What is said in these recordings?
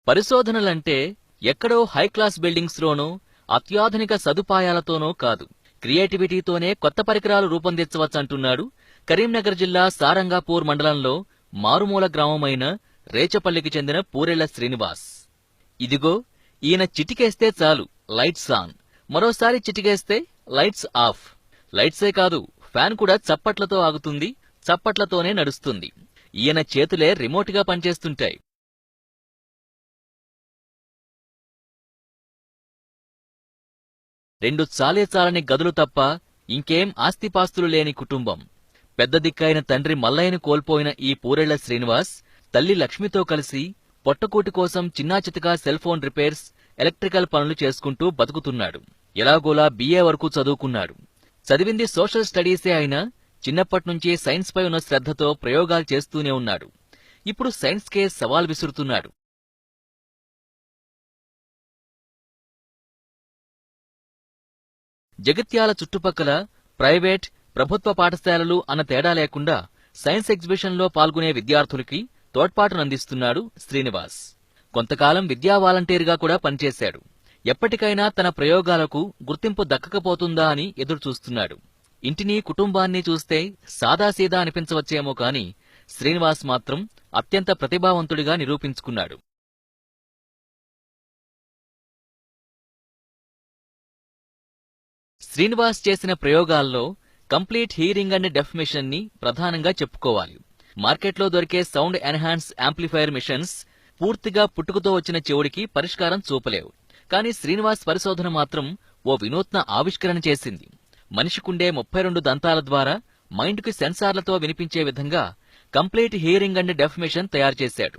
పరిశోధనలంటే ఎక్కడో హైక్లాస్ బిల్డింగ్స్లోనో అత్యాధునిక సదుపాయాలతోనో కాదు, క్రియేటివిటీతోనే కొత్త పరికరాలు రూపొందించవచ్చంటున్నాడు కరీంనగర్ జిల్లా సారంగాపూర్ మండలంలో మారుమూల గ్రామమైన రేచపల్లికి చెందిన పూరెళ్ల శ్రీనివాస్. ఇదిగో ఈయన చిటికేస్తే చాలు లైట్స్ ఆన్, మరోసారి చిటికేస్తే లైట్స్ ఆఫ్. లైట్సే కాదు, ఫ్యాన్ కూడా చప్పట్లతో ఆగుతుంది, చప్పట్లతోనే నడుస్తుంది. ఈయన చేతులే రిమోట్గా పనిచేస్తుంటాయి. రెండు చాలని గదులు తప్ప ఇంకేం ఆస్తిపాస్తులు లేని కుటుంబం. పెద్ద దిక్కైన తండ్రి మల్లయ్యను కోల్పోయిన ఈ పూరెళ్ల శ్రీనివాస్ తల్లి లక్ష్మితో కలిసి పొట్టకూటి కోసం చిన్నాచితగా సెల్ ఫోన్ రిపేర్స్, ఎలక్ట్రికల్ పనులు చేసుకుంటూ బతుకుతున్నాడు. ఎలాగోలా BA వరకు చదువుకున్నాడు. చదివింది సోషల్ స్టడీసే అయినా చిన్నప్పట్నుంచి సైన్స్ పై ఉన్న శ్రద్ధతో ప్రయోగాలు చేస్తూనే ఉన్నాడు. ఇప్పుడు సైన్స్కే సవాల్ విసురుతున్నాడు. జగిత్యాల చుట్టుపక్కల ప్రైవేట్, ప్రభుత్వ పాఠశాలలు అన్న తేడా లేకుండా సైన్స్ ఎగ్జిబిషన్లో పాల్గొనే విద్యార్థులకి తోడ్పాటునందిస్తున్నాడు శ్రీనివాస్. కొంతకాలం విద్యా వాలంటీర్గా కూడా పనిచేశాడు. ఎప్పటికైనా తన ప్రయోగాలకు గుర్తింపు దక్కకపోతుందా అని ఎదురుచూస్తున్నాడు. ఇంటిని, కుటుంబాన్ని చూస్తే సాదాసీదా అనిపించవచ్చేమో కాని శ్రీనివాస్ మాత్రం అత్యంత ప్రతిభావంతుడిగా నిరూపించుకున్నాడు. శ్రీనివాస్ చేసిన ప్రయోగాల్లో complete hearing and deaf machine ని ప్రధానంగా చెప్పుకోవాలి. మార్కెట్లో దొరికే సౌండ్ ఎన్హాన్స్ యాంప్లిఫైర్ మిషన్స్ పూర్తిగా పుట్టుకతో వచ్చిన చెవుడికి పరిష్కారం చూపలేవు. కానీ శ్రీనివాస్ పరిశోధన మాత్రం ఓ వినూత్న ఆవిష్కరణ చేసింది. మనిషికుండే 32 దంతాల ద్వారా మైండ్కి సెన్సార్లతో వినిపించే విధంగా complete hearing and deaf machine తయారు చేశాడు.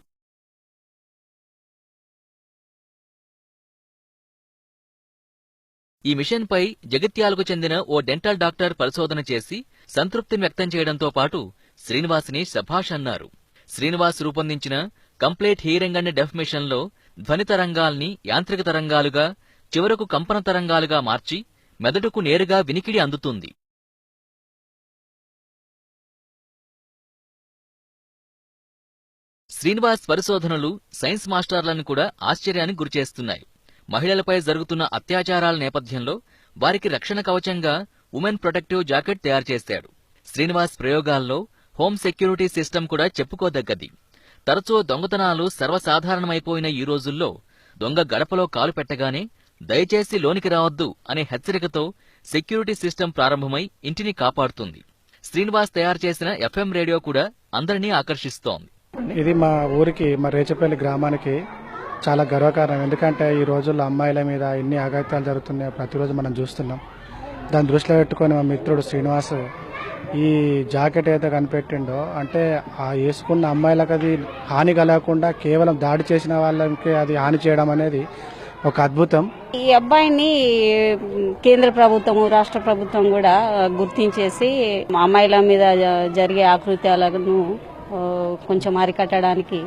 ఈ మిషన్ పై జగిత్యాలకు చెందిన ఓ డెంటల్ డాక్టర్ పరిశోధన చేసి సంతృప్తిని వ్యక్తం చేయడంతో పాటు శ్రీనివాస్ని శభాష్ అన్నారు. శ్రీనివాస్ రూపొందించిన complete hearing and deaf machine లో ధ్వని తరంగాల్ని యాంత్రిక తరంగాలుగా, చివరకు కంపన తరంగాలుగా మార్చి మెదడుకు నేరుగా వినికిడి అందుతుంది. శ్రీనివాస్ పరిశోధనలు సైన్స్ మాస్టర్లను కూడా ఆశ్చర్యానికి గురిచేస్తున్నాయి. మహిళలపై జరుగుతున్న అత్యాచారాల నేపథ్యంలో వారికి రక్షణ కవచంగా ఉమెన్ ప్రొటెక్టివ్ జాకెట్ తయారు చేశాడు. శ్రీనివాస్ ప్రయోగాల్లో హోమ్ సెక్యూరిటీ సిస్టమ్ కూడా చెప్పుకోదగ్గది. తరచూ దొంగతనాలు సర్వసాధారణమైపోయిన ఈ రోజుల్లో దొంగ గడపలో కాలు పెట్టగానే దయచేసి లోనికి రావద్దు అనే హెచ్చరికతో సెక్యూరిటీ సిస్టమ్ ప్రారంభమై ఇంటిని కాపాడుతుంది. శ్రీనివాస్ తయారు చేసిన FM రేడియో కూడా అందరినీ ఆకర్షిస్తోంది. ఇది మా ఊరికి, మా రేచపల్లి గ్రామానికి చాలా గర్వకారణం. ఎందుకంటే ఈ రోజుల్లో అమ్మాయిల మీద ఎన్ని ఆఘాతాలు జరుగుతున్నాయో ప్రతిరోజు మనం చూస్తున్నాం. దాన్ని దృష్టిలో పెట్టుకొని మా మిత్రుడు శ్రీనివాస్ ఈ జాకెట్ అయితే కనిపెట్టిండో, అంటే ఆ వేసుకున్న అమ్మాయిలకు అది హాని కలగకుండా కేవలం దాడి చేసిన వాళ్ళకి అది హాని చేయడం అనేది ఒక అద్భుతం. ఈ అబ్బాయిని కేంద్ర ప్రభుత్వం, రాష్ట్ర ప్రభుత్వం కూడా గుర్తించేసి అమ్మాయిల మీద జరిగే ఆకృత్యాలను కొంచెం అరికట్టడానికి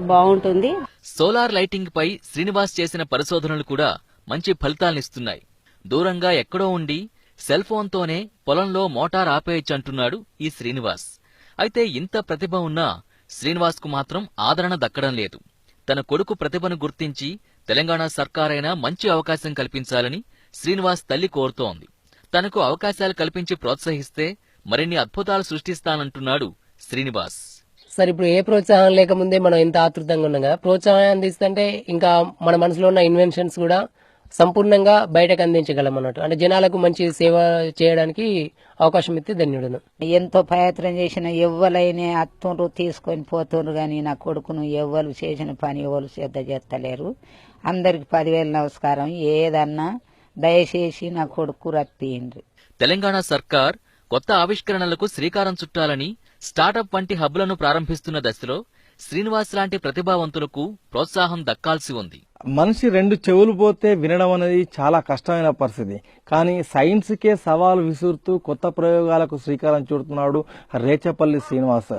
బాగుంటుంది. సోలార్ లైటింగ్ పై శ్రీనివాస్ చేసిన పరిశోధనలు కూడా మంచి ఫలితాలనిస్తున్నాయి. దూరంగా ఎక్కడో ఉండి సెల్ ఫోన్తోనే పొలంలో మోటార్ ఆపేయచ్చంటున్నాడు ఈ శ్రీనివాస్. అయితే ఇంత ప్రతిభ ఉన్నా శ్రీనివాస్ కు మాత్రం ఆదరణ దక్కడం లేదు. తన కొడుకు ప్రతిభను గుర్తించి తెలంగాణ సర్కారైనా మంచి అవకాశం కల్పించాలని శ్రీనివాస్ తల్లి కోరుతోంది. తనకు అవకాశాలు కల్పించి ప్రోత్సహిస్తే మరిన్ని అద్భుతాలు సృష్టిస్తానంటున్నాడు శ్రీనివాస్. సార్, ఇప్పుడు ఏ ప్రోత్సాహం లేకముందే మనం ఎంత ఆతృతంగా ఉన్నాం కదా, ప్రోత్సాహం అందిస్తుంటే ఇంకా మన మనసులో ఉన్న ఇన్వెన్షన్స్ కూడా సంపూర్ణంగా బయటకు అందించగలం అన్నట్టు. అంటే జనాలకు మంచి సేవ చేయడానికి అవకాశం ఇస్తే ధన్యుడును. ఎంతో ప్రయత్నం చేసిన ఎవ్వలైనా అత్తుండ్రు తీసుకొని పోతుండ్రు, కానీ నా కొడుకును ఎవ్వరు చేసిన పని ఎవరు శ్రద్ధ చేస్తలేరు. అందరికి 10,000 నమస్కారం. ఏదన్నా దయచేసి నా కొడుకు రప్పియండ్రి. తెలంగాణ సర్కార్ కొత్త ఆవిష్కరణలకు శ్రీకారం చుట్టాలని స్టార్టప్ వంటి హబ్లను ప్రారంభిస్తున్న దశలో శ్రీనివాస్ లాంటి ప్రతిభావంతులకు ప్రోత్సాహం దక్కాల్సి ఉంది. మనిషి 2 చెవులు పోతే వినడం అనేది చాలా కష్టమైన పరిస్థితి. కానీ సైన్స్కే సవాలు విసురుతూ కొత్త ప్రయోగాలకు శ్రీకారం చుడుతున్నాడు రేచపల్లి శ్రీనివాస్.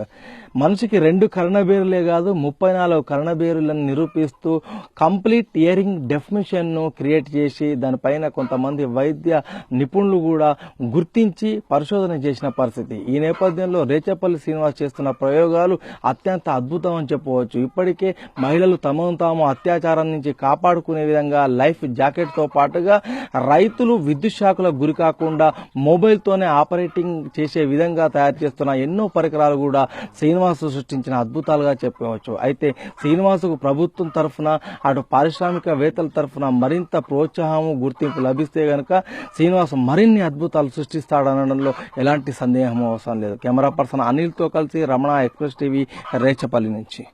మనిషికి 2 కర్ణబేరులే కాదు 34 కర్ణబేరులను నిరూపిస్తూ కంప్లీట్ హియరింగ్ డెఫినిషన్ ను క్రియేట్ చేసి దానిపైన కొంతమంది వైద్య నిపుణులు కూడా గుర్తించి పరిశోధన చేసిన పరిస్థితి. ఈ నేపథ్యంలో రేచపల్లి శ్రీనివాస్ చేస్తున్న ప్రయోగాలు అత్యంత అద్భుతం అని చెప్పవచ్చు. ఇప్పటికే మహిళలు తమను తాము అత్యాచారం నుంచి కాపాడుకునే విధంగా లైఫ్ జాకెట్ తో పాటుగా రైతులు విద్యుత్ షాకులకు గురి కాకుండా మొబైల్ తోనే ఆపరేటింగ్ చేసే విధంగా తయారు చేస్తున్న ఎన్నో పరికరాలు కూడా శ్రీనివాస్ సృష్టించిన అద్భుతాలుగా చెప్పవచ్చు. అయితే శ్రీనివాసుకు ప్రభుత్వం తరఫున అటు పారిశ్రామికవేత్తల తరఫున మరింత ప్రోత్సాహము గుర్తింపు లభిస్తే గనక శ్రీనివాస్ మరిన్ని అద్భుతాలు సృష్టిస్తాడనడంలో ఎలాంటి సందేహం అవసరం లేదు. కెమెరా పర్సన్ అనిల్తో కలిసి రమణ, ఎక్స్ప్రెస్ టీవీ, రేచపల్లి నుంచి.